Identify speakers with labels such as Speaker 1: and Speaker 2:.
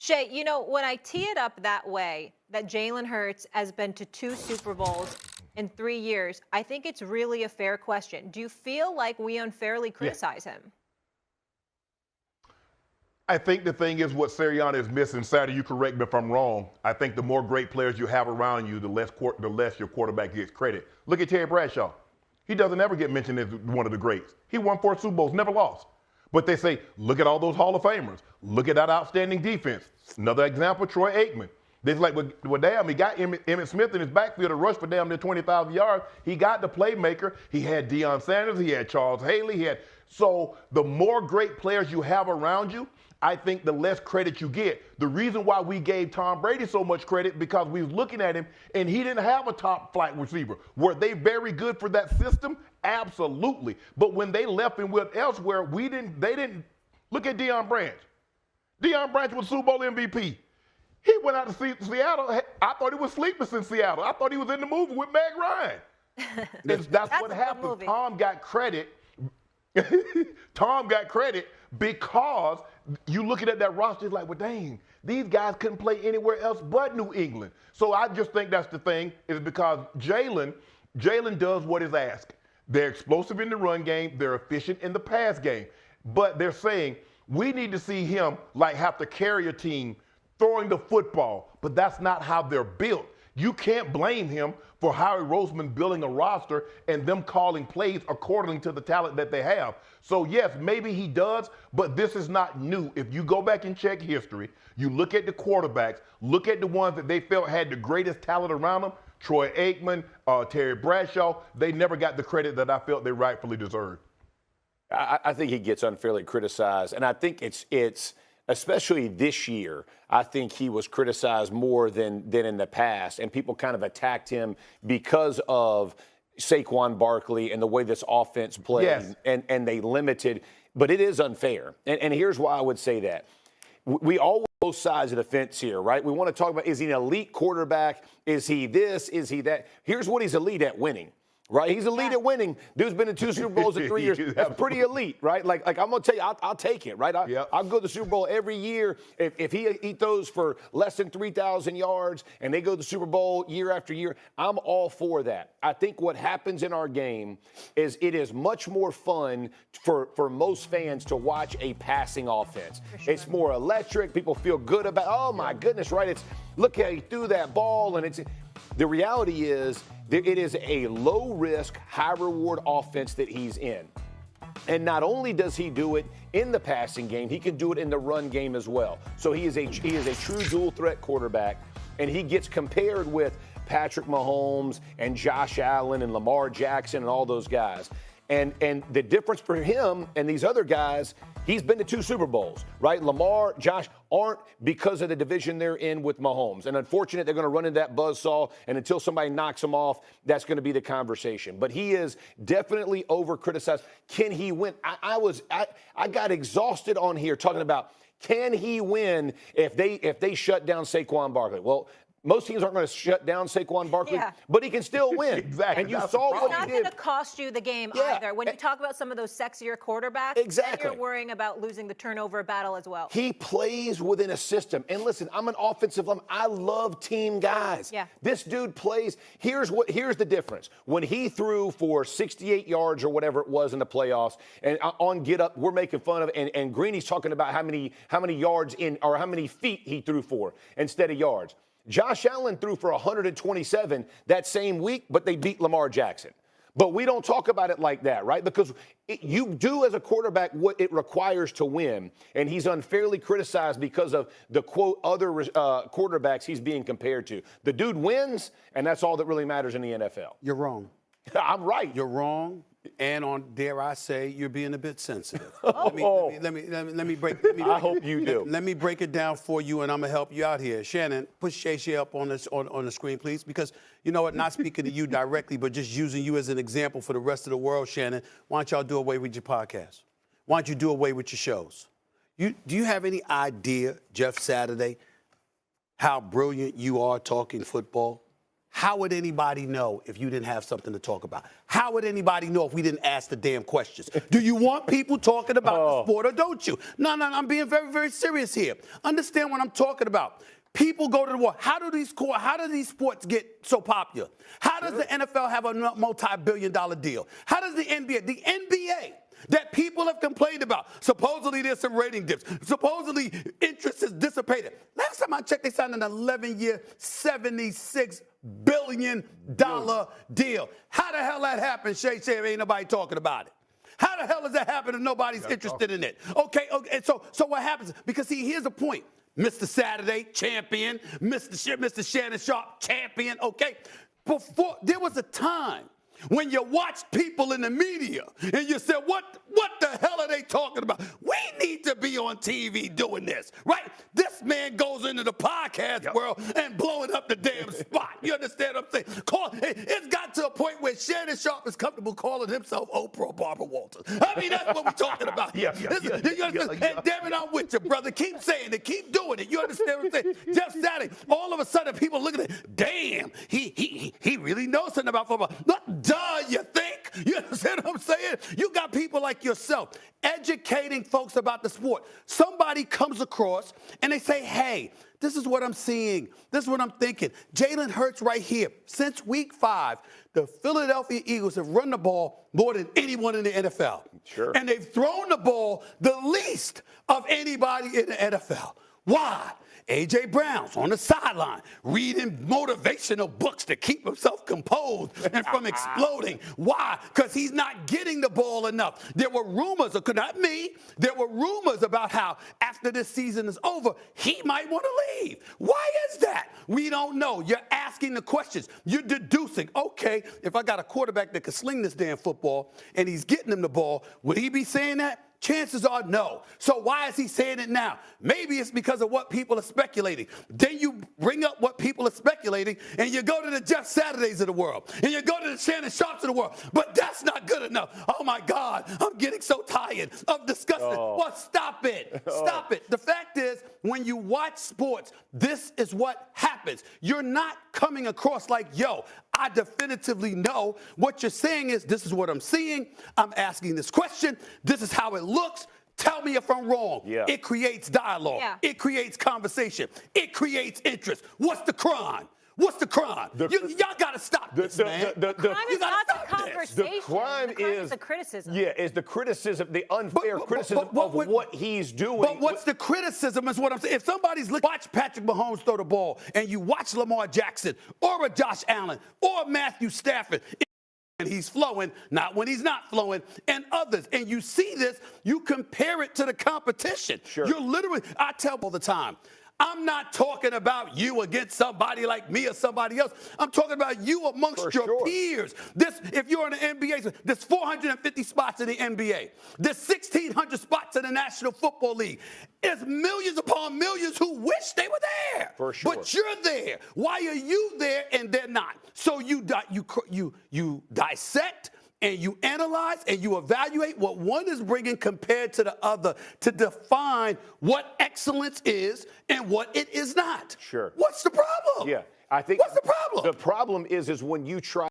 Speaker 1: Shay, you know, when I tee it up that way, that Jalen Hurts has been to 2 Super Bowls in 3 years, I think it's really a fair question. Do you feel like we unfairly criticize him?
Speaker 2: I think the thing is what Sirianni is missing. Saturday, you correct me if I'm wrong. I think the more great players you have around you, the less your quarterback gets credit. Look at Terry Bradshaw. He doesn't ever get mentioned as one of the greats. He won 4 Super Bowls, never lost. But they say, look at all those Hall of Famers. Look at that outstanding defense. Another example, Troy Aikman. They're like, well, damn, he got Emmitt Smith in his backfield to rush for damn near 20,000 yards. He got the playmaker. He had Deion Sanders. He had Charles Haley. So the more great players you have around you, I think the less credit you get. The reason why we gave Tom Brady so much credit because we was looking at him and he didn't have a top flight receiver. Were they very good for that system? Absolutely. But when they left and went elsewhere, they didn't. Look at Deion Branch. Deion Branch was Super Bowl MVP. He went out to Seattle. I thought he was sleeping in Seattle. I thought he was in the movie with Meg Ryan. That's what happened. Tom got credit. Tom got credit because you looking at that roster, it's like, well, dang, these guys couldn't play anywhere else but New England. So I just think that's the thing, is because Jalen does what is asked. They're explosive in the run game. They're efficient in the pass game. But they're saying we need to see him like have to carry a team throwing the football. But that's not how they're built. You can't blame him for Howie Roseman building a roster and them calling plays according to the talent that they have. So, yes, maybe he does, but this is not new. If you go back and check history, you look at the quarterbacks, look at the ones that they felt had the greatest talent around them, Troy Aikman, Terry Bradshaw, they never got the credit that I felt they rightfully deserved.
Speaker 3: I think he gets unfairly criticized, and I think it's especially this year, I think he was criticized more than in the past, and people kind of attacked him because of Saquon Barkley and the way this offense played,
Speaker 2: yes.
Speaker 3: and they limited. But it is unfair, and here's why I would say that. We all both sides of the fence here, right? We want to talk about, is he an elite quarterback? Is he this? Is he that? Here's what he's elite at: winning. Right, he's elite at winning. Dude's been in 2 Super Bowls in 3 years. That's pretty elite, right? Like I'm gonna tell you, I'll take it, right? I'll go to the Super Bowl every year if he throws for less than 3,000 yards and they go to the Super Bowl year after year. I'm all for that. I think what happens in our game is it is much more fun for most fans to watch a passing offense. Sure. It's more electric. People feel good about. Oh my goodness, right? It's look how he threw that ball, and it's the reality is. It is a low-risk, high-reward offense that he's in. And not only does he do it in the passing game, he can do it in the run game as well. So he is a true dual-threat quarterback, and he gets compared with Patrick Mahomes and Josh Allen and Lamar Jackson and all those guys. And the difference for him and these other guys, he's been to 2 Super Bowls, right? Lamar, Josh aren't because of the division they're in with Mahomes. And unfortunately, they're going to run into that buzzsaw, and until somebody knocks him off, that's going to be the conversation. But he is definitely over-criticized. Can he win? I got exhausted on here talking about, can he win if they shut down Saquon Barkley? Well, most teams aren't going to shut down Saquon Barkley, but he can still win.
Speaker 2: Exactly.
Speaker 3: And you saw what he did.
Speaker 1: It's not going to cost you the game either. When you talk about some of those sexier quarterbacks, then you're worrying about losing the turnover battle as well.
Speaker 3: He plays within a system. And listen, I'm an offensive lineman. I love team guys.
Speaker 1: Yeah.
Speaker 3: This dude plays. Here's the difference. When he threw for 68 yards or whatever it was in the playoffs, and on Get Up, we're making fun of it, and Greeny's talking about how many yards in or how many feet he threw for instead of yards. Josh Allen threw for 127 that same week, but they beat Lamar Jackson. But we don't talk about it like that, right? Because you do as a quarterback what it requires to win, and he's unfairly criticized because of the, quote, other quarterbacks he's being compared to. The dude wins, and that's all that really matters in the NFL.
Speaker 4: You're wrong.
Speaker 3: I'm right.
Speaker 4: You're wrong. And dare I say, you're being a bit sensitive.
Speaker 3: Let
Speaker 4: me break.
Speaker 3: I hope you do.
Speaker 4: Let me break it down for you, and I'm gonna help you out here. Shannon, put Shay up on the screen, please, because you know what? Not speaking to you directly, but just using you as an example for the rest of the world, Shannon. Why don't y'all do away with your podcast? Why don't you do away with your shows? Do you have any idea, Jeff Saturday, how brilliant you are talking football? how would anybody know if you didn't have something to talk about? How would anybody know if we didn't ask the damn questions? Do you want people talking about the sport or don't you? No, I'm being very, very serious here. Understand what I'm talking about. People go to the war. How do these sports get so popular? How does the NFL have a multi-billion-dollar deal? How does the NBA that people have complained about, supposedly there's some rating dips, supposedly interest has dissipated. Last time I checked, they signed an 11-year, $76 billion deal. How the hell that happened, Shay? Ain't nobody talking about it. How the hell does that happen if nobody's interested in it? Okay, and so what happens? Because, see, here's the point. Mr. Saturday, champion. Mr. Shannon, Sharpe, champion. Okay, before there was a time when you watched people in the media and you said, what the hell are they talking about? We need to be on TV doing this, right? This man goes into the podcast world and blowing up the damn spot. You understand what I'm saying? It's got to a point where Shannon Sharpe is comfortable calling himself Oprah or Barbara Walters. I mean, that's what we're talking about here. And damn it, I'm with you, brother. Keep saying it. Keep doing it. You understand what I'm saying? Just Saturday, all of a sudden, people looking at it. Damn, he really knows something about football. Duh, you think? You understand what I'm saying? You got people like yourself educating folks about the sport. Somebody comes across and they say, hey, this is what I'm seeing. This is what I'm thinking. Jalen Hurts right here. Since week 5, the Philadelphia Eagles have run the ball more than anyone in the NFL.
Speaker 3: Sure.
Speaker 4: And they've thrown the ball the least of anybody in the NFL. Why? A.J. Brown's on the sideline reading motivational books to keep himself composed and from exploding. Why? Because he's not getting the ball enough. There were rumors, not me, there were rumors about how after this season is over, he might want to leave. Why is that? We don't know. You're asking the questions. You're deducing, okay, if I got a quarterback that can sling this damn football and he's getting him the ball, would he be saying that? Chances are no. So why is he saying it now? Maybe it's because of what people are speculating. Then you bring up what people are speculating, and you go to the Jeff Saturdays of the world, and you go to the Shannon Sharpes of the world. But that's not good enough. Oh, my God, I'm getting so tired of discussing it. Well, stop it. Stop it. The fact is, when you watch sports, this is what happens. You're not coming across like, yo, I definitively know what you're saying is this is what I'm seeing. I'm asking this question. This is how it looks. Tell me if I'm wrong. Yeah. It creates dialogue. Yeah. It creates conversation. It creates interest. What's the crime? What's the crime? Y'all got to stop this, man.
Speaker 1: The crime is not the conversation.
Speaker 3: The crime is
Speaker 1: the criticism.
Speaker 3: Yeah, is the criticism, the unfair criticism of what he's doing.
Speaker 4: But what's the criticism is what I'm saying. If somebody's looking, watch Patrick Mahomes throw the ball, and you watch Lamar Jackson or a Josh Allen or Matthew Stafford, and he's flowing, not when he's not flowing, and others. And you see this, you compare it to the competition. Sure. You're literally, I tell all the time, I'm not talking about you against somebody like me or somebody else. I'm talking about you amongst your peers. If you're in the NBA, there's 450 spots in the NBA. There's 1,600 spots in the National Football League. There's millions upon millions who wish they were there.
Speaker 3: For sure.
Speaker 4: But you're there. Why are you there and they're not? So you dissect, and you analyze and you evaluate what one is bringing compared to the other to define what excellence is and what it is not.
Speaker 3: Sure.
Speaker 4: What's the problem?
Speaker 3: Yeah, I think.
Speaker 4: What's the problem?
Speaker 3: The problem is when you try